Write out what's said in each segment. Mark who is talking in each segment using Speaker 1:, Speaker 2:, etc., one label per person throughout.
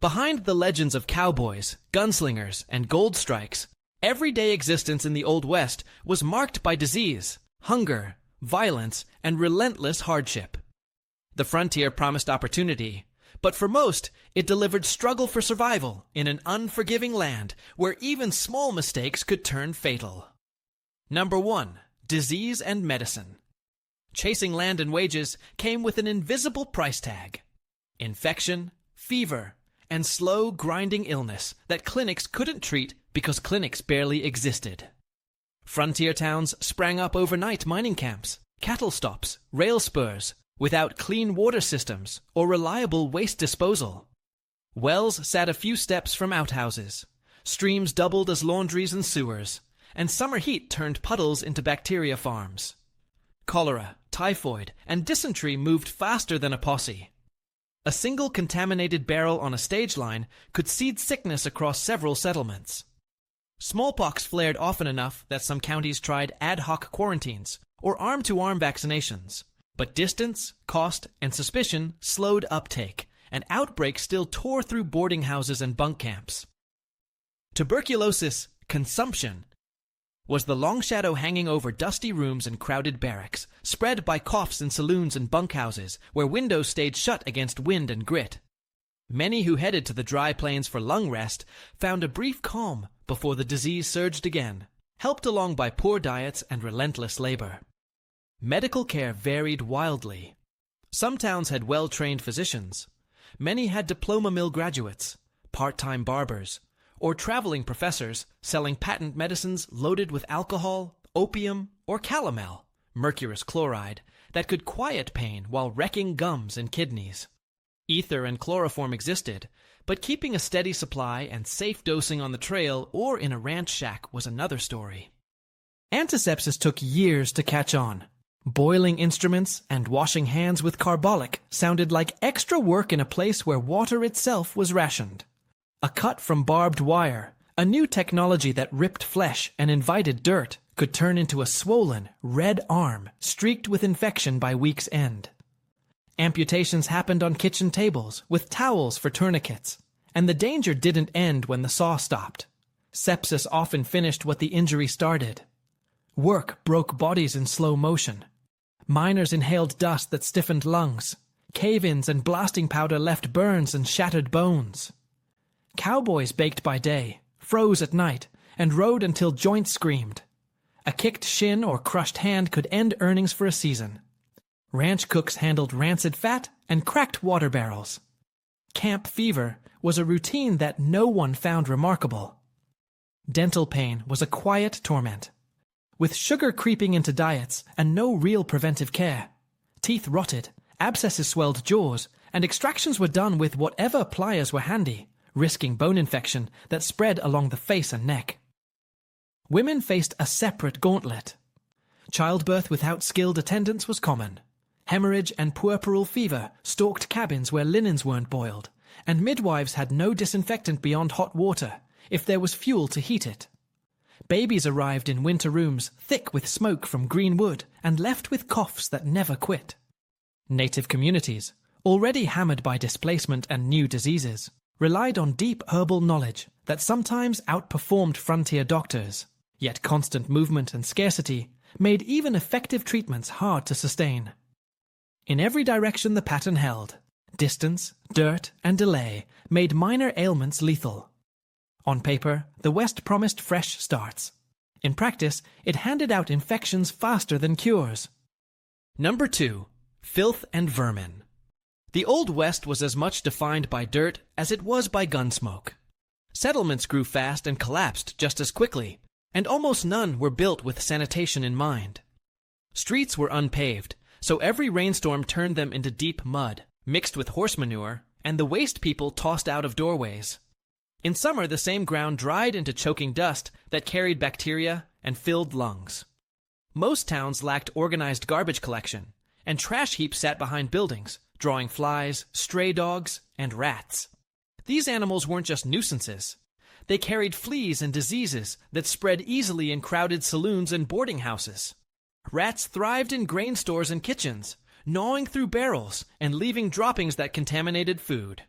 Speaker 1: Behind the legends of cowboys, gunslingers, and gold strikes, everyday existence in the Old West was marked by disease, hunger, violence, and relentless hardship. The frontier promised opportunity, but for most, it delivered struggle for survival in an unforgiving land where even small mistakes could turn fatal. Number 1. Disease and medicine. Chasing land and wages came with an invisible price tag: infection, fever, and slow, grinding illness that clinics couldn't treat because clinics barely existed. Frontier towns sprang up overnight mining camps, cattle stops, rail spurs, without clean water systems or reliable waste disposal. Wells sat a few steps from outhouses. Streams doubled as laundries and sewers, and summer heat turned puddles into bacteria farms. Cholera, typhoid, and dysentery moved faster than a posse. A single contaminated barrel on a stage line could seed sickness across several settlements. Smallpox flared often enough that some counties tried ad hoc quarantines or arm-to-arm vaccinations. But distance, cost, and suspicion slowed uptake, and outbreaks still tore through boarding houses and bunk camps. Tuberculosis, consumption, was the long shadow hanging over dusty rooms and crowded barracks, spread by coughs in saloons and bunkhouses where windows stayed shut against wind and grit. Many who headed to the dry plains for lung rest found a brief calm before the disease surged again, helped along by poor diets and relentless labor. Medical care varied wildly. Some towns had well-trained physicians. Many had diploma mill graduates, part-time barbers, or traveling professors selling patent medicines loaded with alcohol, opium, or calomel, mercurous chloride, that could quiet pain while wrecking gums and kidneys. Ether and chloroform existed, but keeping a steady supply and safe dosing on the trail or in a ranch shack was another story. Antisepsis took years to catch on. Boiling instruments and washing hands with carbolic sounded like extra work in a place where water itself was rationed. A cut from barbed wire, a new technology that ripped flesh and invited dirt, could turn into a swollen, red arm streaked with infection by week's end. Amputations happened on kitchen tables with towels for tourniquets, and the danger didn't end when the saw stopped. Sepsis often finished what the injury started. Work broke bodies in slow motion. Miners inhaled dust that stiffened lungs. Cave-ins and blasting powder left burns and shattered bones. Cowboys baked by day, froze at night, and rode until joints screamed. A kicked shin or crushed hand could end earnings for a season. Ranch cooks handled rancid fat and cracked water barrels. Camp fever was a routine that no one found remarkable. Dental pain was a quiet torment. With sugar creeping into diets and no real preventive care, teeth rotted, abscesses swelled jaws, and extractions were done with whatever pliers were handy, risking bone infection that spread along the face and neck. Women faced a separate gauntlet. Childbirth without skilled attendants was common. Hemorrhage and puerperal fever stalked cabins where linens weren't boiled, and midwives had no disinfectant beyond hot water if there was fuel to heat it. Babies arrived in winter rooms thick with smoke from green wood and left with coughs that never quit. Native communities, already hammered by displacement and new diseases, relied on deep herbal knowledge that sometimes outperformed frontier doctors, yet constant movement and scarcity made even effective treatments hard to sustain. In every direction the pattern held. Distance, dirt, and delay made minor ailments lethal. On paper, the West promised fresh starts. In practice, it handed out infections faster than cures. Number 2. Filth and vermin. The Old West was as much defined by dirt as it was by gunsmoke. Settlements grew fast and collapsed just as quickly, and almost none were built with sanitation in mind. Streets were unpaved, so every rainstorm turned them into deep mud, mixed with horse manure, and the waste people tossed out of doorways. In summer, the same ground dried into choking dust that carried bacteria and filled lungs. Most towns lacked organized garbage collection, and trash heaps sat behind buildings, drawing flies, stray dogs, and rats. These animals weren't just nuisances. They carried fleas and diseases that spread easily in crowded saloons and boarding houses. Rats thrived in grain stores and kitchens, gnawing through barrels and leaving droppings that contaminated food.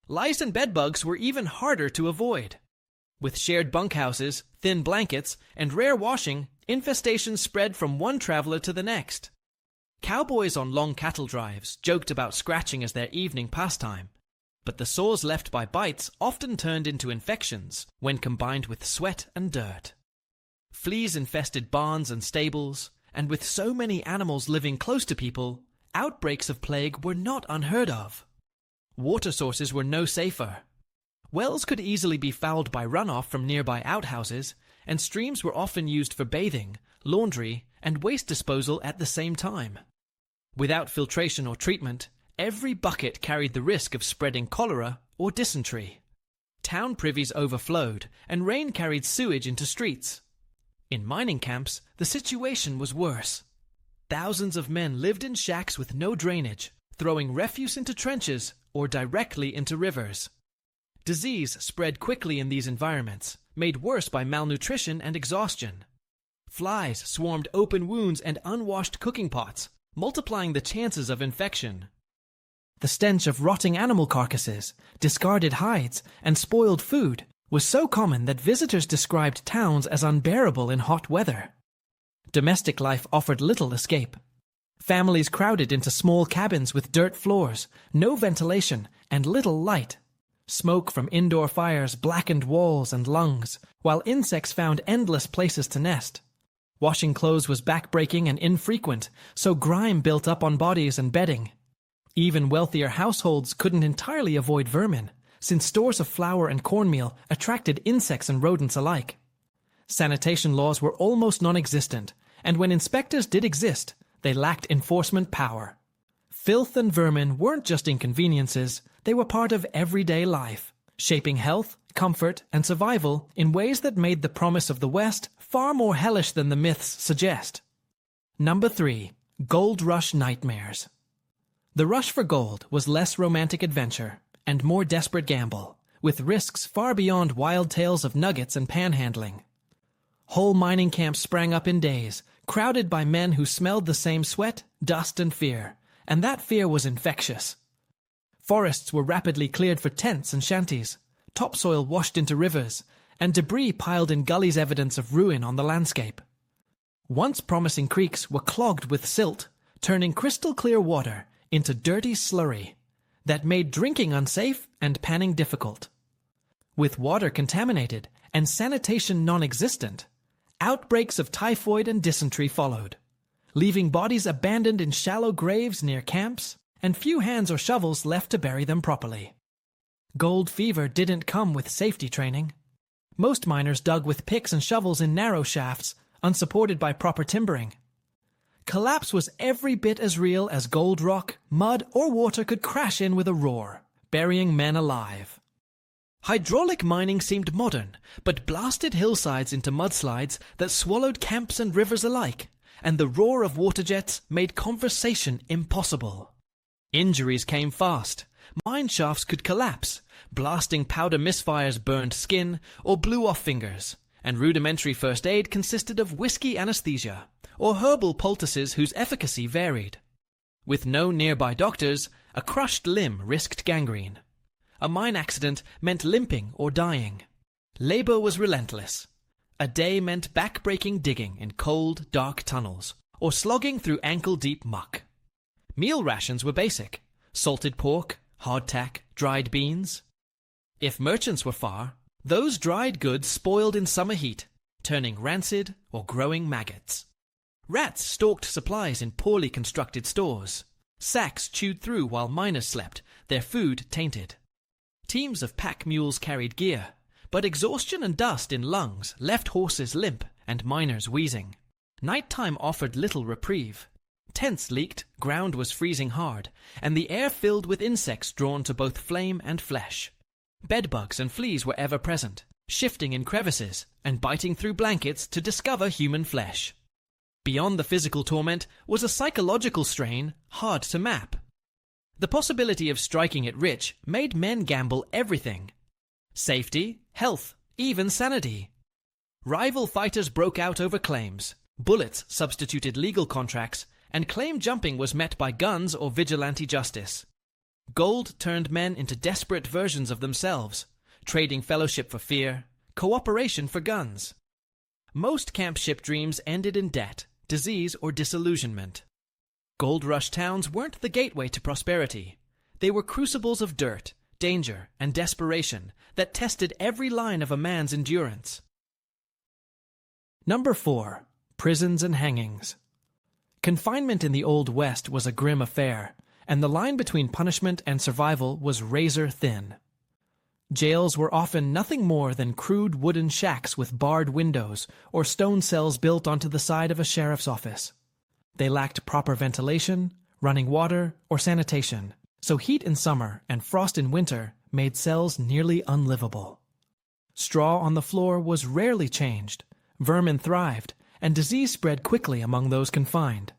Speaker 1: Lice and bedbugs were even harder to avoid. With shared bunkhouses, thin blankets, and rare washing, infestations spread from one traveler to the next. Cowboys on long cattle drives joked about scratching as their evening pastime, but the sores left by bites often turned into infections when combined with sweat and dirt. Fleas infested barns and stables, and with so many animals living close to people, outbreaks of plague were not unheard of. Water sources were no safer. Wells could easily be fouled by runoff from nearby outhouses, and streams were often used for bathing, laundry, and waste disposal at the same time. Without filtration or treatment, every bucket carried the risk of spreading cholera or dysentery. Town privies overflowed, and rain carried sewage into streets. In mining camps, the situation was worse. Thousands of men lived in shacks with no drainage, throwing refuse into trenches or directly into rivers. Disease spread quickly in these environments, made worse by malnutrition and exhaustion. Flies swarmed open wounds and unwashed cooking pots, multiplying the chances of infection. The stench of rotting animal carcasses, discarded hides, and spoiled food was so common that visitors described towns as unbearable in hot weather. Domestic life offered little escape. Families crowded into small cabins with dirt floors, no ventilation, and little light. Smoke from indoor fires blackened walls and lungs, while insects found endless places to nest. Washing clothes was backbreaking and infrequent, so grime built up on bodies and bedding. Even wealthier households couldn't entirely avoid vermin, since stores of flour and cornmeal attracted insects and rodents alike. Sanitation laws were almost non-existent, and when inspectors did exist, they lacked enforcement power. Filth and vermin weren't just inconveniences, they were part of everyday life, shaping health, comfort, and survival in ways that made the promise of the West far more hellish than the myths suggest. Number 3. Gold Rush Nightmares. The rush for gold was less romantic adventure and more desperate gamble, with risks far beyond wild tales of nuggets and panhandling. Whole mining camps sprang up in days, crowded by men who smelled the same sweat, dust, and fear, and that fear was infectious. Forests were rapidly cleared for tents and shanties, topsoil washed into rivers, and debris piled in gullies, evidence of ruin on the landscape. Once promising creeks were clogged with silt, turning crystal-clear water into dirty slurry that made drinking unsafe and panning difficult. With water contaminated and sanitation non-existent, outbreaks of typhoid and dysentery followed, leaving bodies abandoned in shallow graves near camps and few hands or shovels left to bury them properly. Gold fever didn't come with safety training. Most miners dug with picks and shovels in narrow shafts, unsupported by proper timbering. Collapse was every bit as real as gold rock, mud, or water could crash in with a roar, burying men alive. Hydraulic mining seemed modern, but blasted hillsides into mudslides that swallowed camps and rivers alike, and the roar of water jets made conversation impossible. Injuries came fast. Mine shafts could collapse. Blasting powder misfires burned skin or blew off fingers, and rudimentary first aid consisted of whiskey anesthesia or herbal poultices whose efficacy varied. With no nearby doctors, a crushed limb risked gangrene. A mine accident meant limping or dying. Labor was relentless. A day meant back-breaking digging in cold, dark tunnels, or slogging through ankle-deep muck. Meal rations were basic: salted pork, hardtack, dried beans. If merchants were far, those dried goods spoiled in summer heat, turning rancid or growing maggots. Rats stalked supplies in poorly constructed stores. Sacks chewed through while miners slept, their food tainted. Teams of pack mules carried gear, but exhaustion and dust in lungs left horses limp and miners wheezing. Nighttime offered little reprieve. Tents leaked, ground was freezing hard, and the air filled with insects drawn to both flame and flesh. Bedbugs and fleas were ever present, shifting in crevices and biting through blankets to discover human flesh. Beyond the physical torment was a psychological strain hard to map. The possibility of striking it rich made men gamble everything: safety, health, even sanity. Rival fighters broke out over claims. Bullets substituted legal contracts, and claim jumping was met by guns or vigilante justice. Gold turned men into desperate versions of themselves, trading fellowship for fear, cooperation for guns. Most camp ship dreams ended in debt, disease, or disillusionment. Gold rush towns weren't the gateway to prosperity. They were crucibles of dirt, danger, and desperation that tested every line of a man's endurance. Number 4. Prisons and hangings. Confinement in the Old West was a grim affair, and the line between punishment and survival was razor thin. Jails were often nothing more than crude wooden shacks with barred windows or stone cells built onto the side of a sheriff's office. They lacked proper ventilation, running water, or sanitation, so heat in summer and frost in winter made cells nearly unlivable. Straw on the floor was rarely changed, vermin thrived, and disease spread quickly among those confined.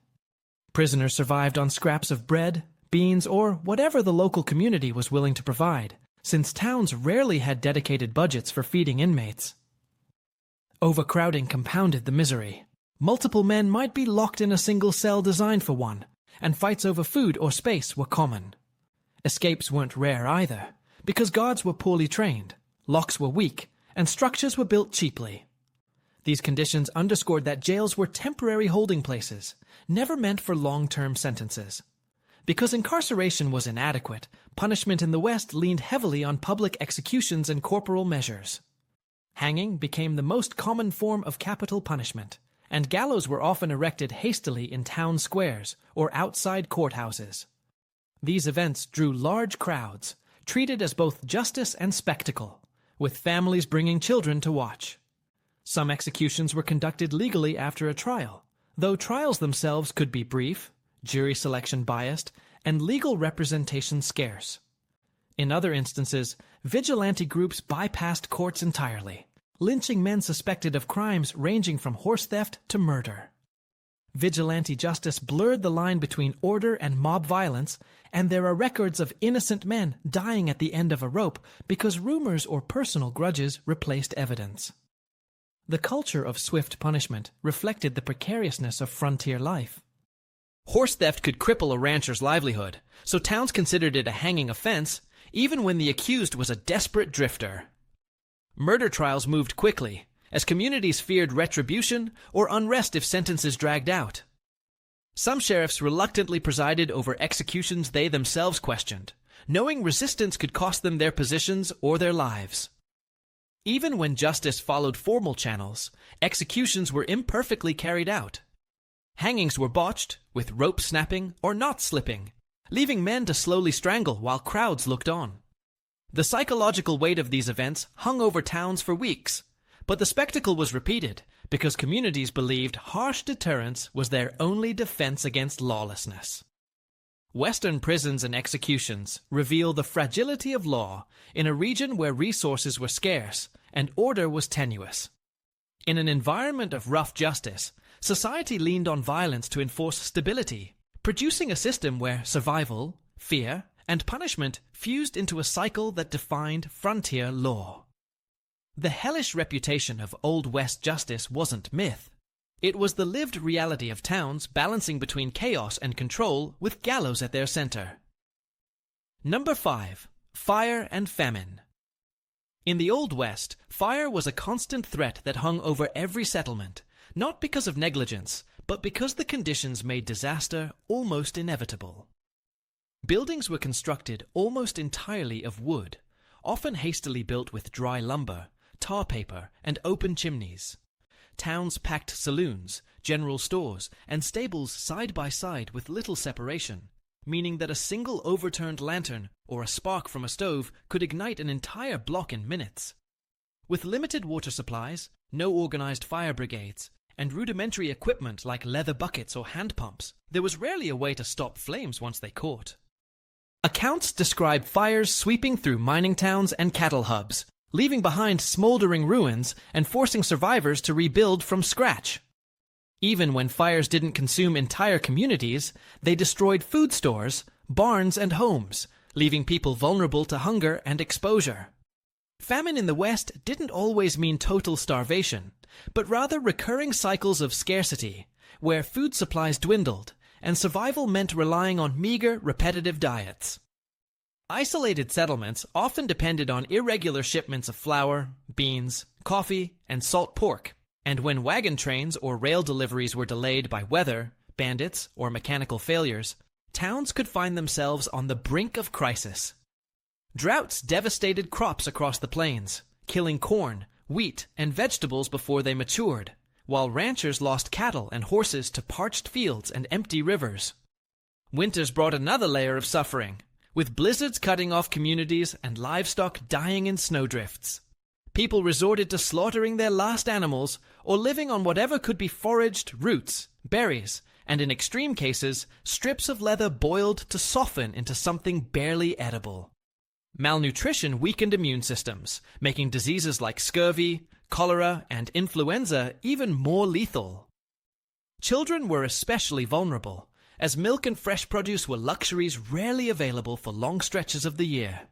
Speaker 1: Prisoners survived on scraps of bread, beans, or whatever the local community was willing to provide, since towns rarely had dedicated budgets for feeding inmates. Overcrowding compounded the misery. Multiple men might be locked in a single cell designed for one, and fights over food or space were common. Escapes weren't rare either, because guards were poorly trained, locks were weak, and structures were built cheaply. These conditions underscored that jails were temporary holding places, never meant for long-term sentences. Because incarceration was inadequate, punishment in the West leaned heavily on public executions and corporal measures. Hanging became the most common form of capital punishment, and gallows were often erected hastily in town squares or outside courthouses. These events drew large crowds, treated as both justice and spectacle, with families bringing children to watch. Some executions were conducted legally after a trial, though trials themselves could be brief, jury selection biased, and legal representation scarce. In other instances, vigilante groups bypassed courts entirely, lynching men suspected of crimes ranging from horse theft to murder. Vigilante justice blurred the line between order and mob violence, and there are records of innocent men dying at the end of a rope because rumors or personal grudges replaced evidence. The culture of swift punishment reflected the precariousness of frontier life. Horse theft could cripple a rancher's livelihood, so towns considered it a hanging offense, even when the accused was a desperate drifter. Murder trials moved quickly, as communities feared retribution or unrest if sentences dragged out. Some sheriffs reluctantly presided over executions they themselves questioned, knowing resistance could cost them their positions or their lives. Even when justice followed formal channels, executions were imperfectly carried out. Hangings were botched, with rope snapping or knot slipping, leaving men to slowly strangle while crowds looked on. The psychological weight of these events hung over towns for weeks, but the spectacle was repeated because communities believed harsh deterrence was their only defense against lawlessness. Western prisons and executions reveal the fragility of law in a region where resources were scarce and order was tenuous. In an environment of rough justice, society leaned on violence to enforce stability, producing a system where survival, fear, and punishment fused into a cycle that defined frontier law. The hellish reputation of Old West justice wasn't myth. It was the lived reality of towns balancing between chaos and control with gallows at their center. Number 5. Fire and famine. In the Old West, fire was a constant threat that hung over every settlement, not because of negligence, but because the conditions made disaster almost inevitable. Buildings were constructed almost entirely of wood, often hastily built with dry lumber, tar paper, and open chimneys. Towns packed saloons, general stores, and stables side by side with little separation, meaning that a single overturned lantern or a spark from a stove could ignite an entire block in minutes. With limited water supplies, no organized fire brigades, and rudimentary equipment like leather buckets or hand pumps, there was rarely a way to stop flames once they caught. Accounts describe fires sweeping through mining towns and cattle hubs, leaving behind smoldering ruins and forcing survivors to rebuild from scratch. Even when fires didn't consume entire communities, they destroyed food stores, barns, and homes, leaving people vulnerable to hunger and exposure. Famine in the West didn't always mean total starvation, but rather recurring cycles of scarcity, where food supplies dwindled, and survival meant relying on meager, repetitive diets. Isolated settlements often depended on irregular shipments of flour, beans, coffee, and salt pork, and when wagon trains or rail deliveries were delayed by weather, bandits, or mechanical failures, towns could find themselves on the brink of crisis. Droughts devastated crops across the plains, killing corn, wheat, and vegetables before they matured, while ranchers lost cattle and horses to parched fields and empty rivers. Winters brought another layer of suffering, with blizzards cutting off communities and livestock dying in snowdrifts. People resorted to slaughtering their last animals or living on whatever could be foraged, roots, berries, and in extreme cases, strips of leather boiled to soften into something barely edible. Malnutrition weakened immune systems, making diseases like scurvy, cholera, and influenza even more lethal. Children were especially vulnerable, as milk and fresh produce were luxuries rarely available for long stretches of the year.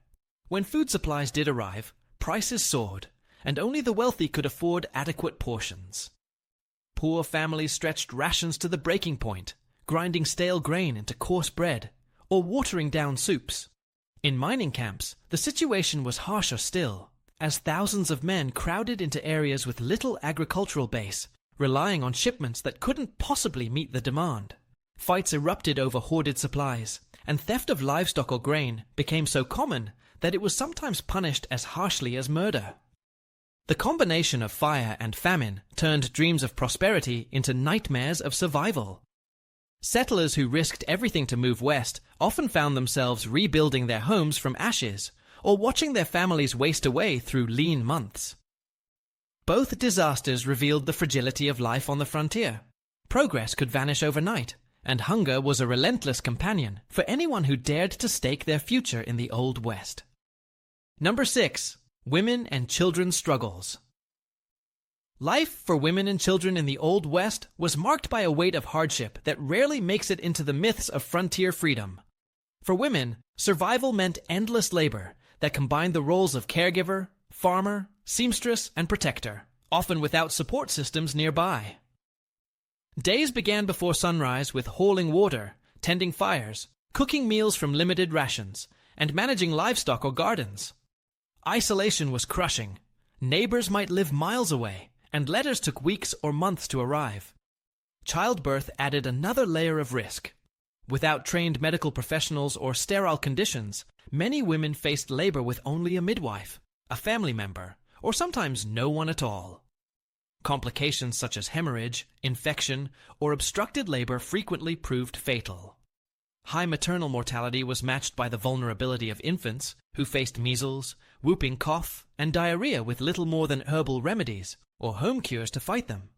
Speaker 1: When food supplies did arrive, prices soared, and only the wealthy could afford adequate portions. Poor families stretched rations to the breaking point, grinding stale grain into coarse bread, or watering down soups. In mining camps, the situation was harsher still, as thousands of men crowded into areas with little agricultural base, relying on shipments that couldn't possibly meet the demand. Fights erupted over hoarded supplies, and theft of livestock or grain became so common that it was sometimes punished as harshly as murder. The combination of fire and famine turned dreams of prosperity into nightmares of survival. Settlers who risked everything to move west often found themselves rebuilding their homes from ashes or watching their families waste away through lean months. Both disasters revealed the fragility of life on the frontier. Progress could vanish overnight, and hunger was a relentless companion for anyone who dared to stake their future in the Old West. Number 6. Women and children's struggles. Life for women and children in the Old West was marked by a weight of hardship that rarely makes it into the myths of frontier freedom. For women, survival meant endless labor that combined the roles of caregiver, farmer, seamstress, and protector, often without support systems nearby. Days began before sunrise with hauling water, tending fires, cooking meals from limited rations, and managing livestock or gardens. Isolation was crushing. Neighbors might live miles away, and letters took weeks or months to arrive. Childbirth added another layer of risk. Without trained medical professionals or sterile conditions, many women faced labor with only a midwife, a family member, or sometimes no one at all. Complications such as hemorrhage, infection, or obstructed labor frequently proved fatal. High maternal mortality was matched by the vulnerability of infants, who faced measles, whooping cough, and diarrhea with little more than herbal remedies or home cures to fight them.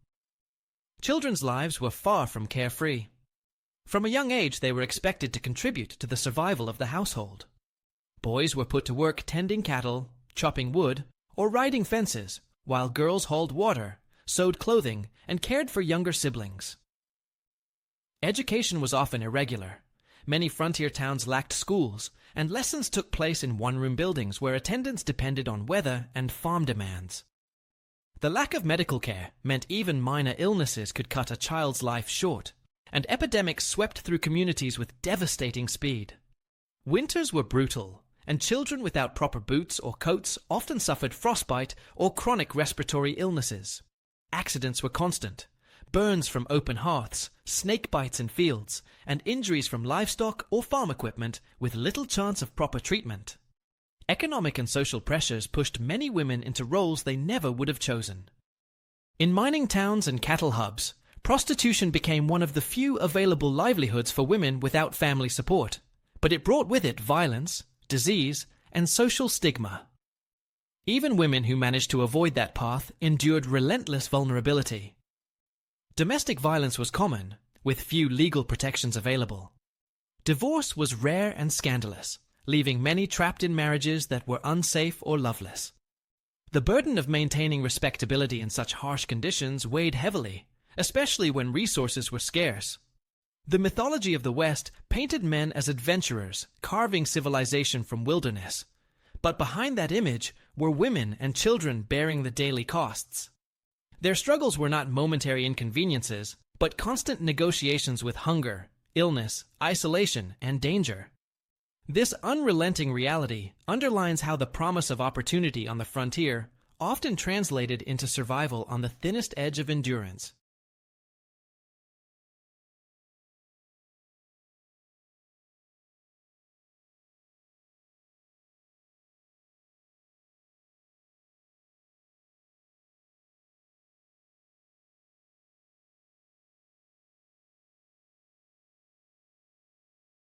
Speaker 1: Children's lives were far from carefree. From a young age, they were expected to contribute to the survival of the household. Boys were put to work tending cattle, chopping wood, or riding fences, while girls hauled water, sewed clothing, and cared for younger siblings. Education was often irregular. Many frontier towns lacked schools, and lessons took place in one-room buildings where attendance depended on weather and farm demands. The lack of medical care meant even minor illnesses could cut a child's life short, and epidemics swept through communities with devastating speed. Winters were brutal, and children without proper boots or coats often suffered frostbite or chronic respiratory illnesses. Accidents were constant. Burns from open hearths, snake bites in fields, and injuries from livestock or farm equipment with little chance of proper treatment. Economic and social pressures pushed many women into roles they never would have chosen. In mining towns and cattle hubs, prostitution became one of the few available livelihoods for women without family support, but it brought with it violence, disease, and social stigma. Even women who managed to avoid that path endured relentless vulnerability. Domestic violence was common, with few legal protections available. Divorce was rare and scandalous, leaving many trapped in marriages that were unsafe or loveless. The burden of maintaining respectability in such harsh conditions weighed heavily, especially when resources were scarce. The mythology of the West painted men as adventurers, carving civilization from wilderness. But behind that image were women and children bearing the daily costs. Their struggles were not momentary inconveniences, but constant negotiations with hunger, illness, isolation, and danger. This unrelenting reality underlines how the promise of opportunity on the frontier often translated into survival on the thinnest edge of endurance.